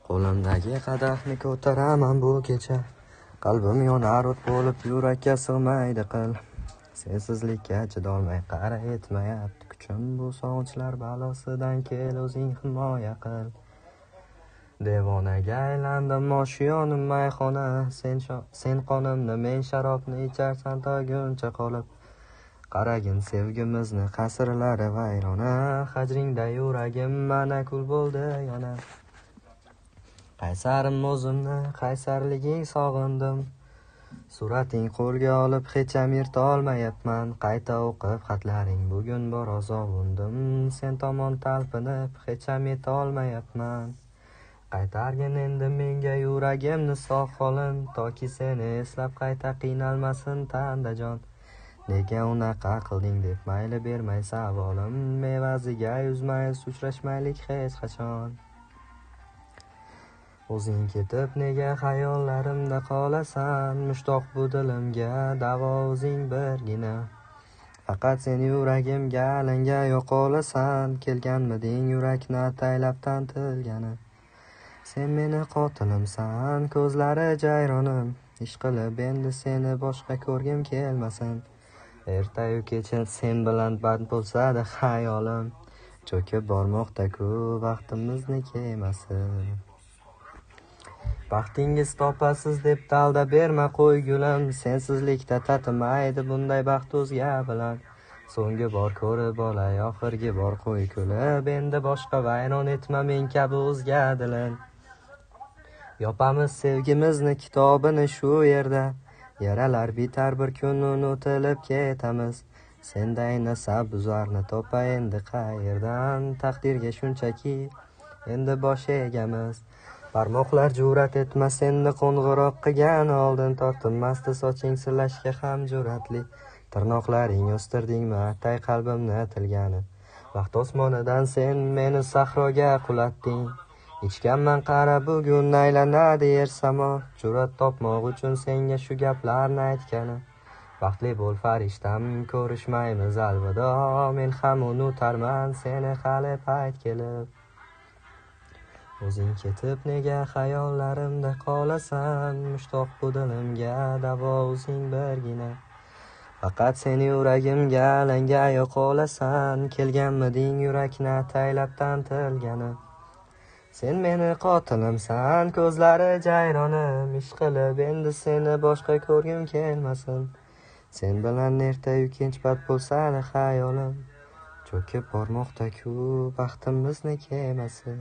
Qo'limdagi qadahni ko'taraman bu kecha. Qalbim yonar o't bo'lib, yurakka sig'maydi qil. Sensizlikka chidolmay qara yetmayapti kuchim. Bu sog'inchlar balosidan kel o'zing himoya qil. Devonaga aylandim oshiyonim mayxona. Sen qonimni, men sharobni icharsan to'yguncha qolib. Qaragin sevgimizni qasrlari vayrona. Hajringda yuragim mana kul bo'ldi yana. Qaysarim o'zimni, qaysarliging sog'indim. Surating qo'lga olib hecham yirtolmayapman. Qayta o'qib xatlaring bugun biroz ovundim. Sen tomon talpinib hecham yetolmayapman. Qaytargin endi menga yuragimni sog' holin. Toki seni eslab qayta qiynalmasin tandajon. Nega unaqa qilding deb mayli bermay savolim. Evaziga yuzma-yuz uchrashmaylik hech qachon. O'zing ketib nega xayollarimda qolasan. Mushtoq bu dilimga davo o'zing birgina. Faqat sen yuragimga alanga yo'qolasan. Kelganmiding yurakni ataylabdan tilgani. Sen meni qotilimsan, ko'zlari jayronim. Ish qilib endi seni boshqa ko'rgim kelmasin. Ertayu kecha sen bilan band bo'lsa-da xayolim. Cho'kib bormoqda-ku vaqtimizni kemasi. Baxtingiz topasiz deb dalda berma qo'y gulim. Sensizlikda tatimaydi bunday baxt o'zga bilan. So'nggi bor ko'rib olay oxirgi bor qo'y kulib. Endi boshqa vayron etma men kabi o'zga dilin. Yopamiz sevgimizni kitobini shu yerda. Yaralar bitar bir kun unutilib ketamiz. Senday nasabuzarni topay endi qayerdan. Taqdirga shunchaki endi bosh egamiz. Barmoqlar jur'at etmas endi qo'ng'iroq qilgan oldin. Tortinmasdi soching silashga ham jur'atli. Tirnoqlaring o'stirdingmi atay qalbimni tilgani. Vaqt osmonidan sen meni sahroga qulatding. Ichganman qara bugun aylanadi yer samo. Jur'at topmoq uchun senga shu gaplarni aytgani. Baxtli bo'l farishtam, ko'rishmaymiz alvido. Men ham unutarman seni hali payt kelib. O'zing ketib nega xayollarimda qolasan. Mushtoq bu dilimga davo o'zing birgina. Faqat sen yuragimga alanga yo'qolasan. Kelganmiding yurakni ataylabdan tilgani. Sen meni qotilimsan, ko'zlari jayronim. Ish qilib endi seni boshqa ko'rgim kelmasin. Sen bilan ertayu kech bad bo'lsa-da xayolim. Cho'kib bormoqda-ku baxtimizni kemasi.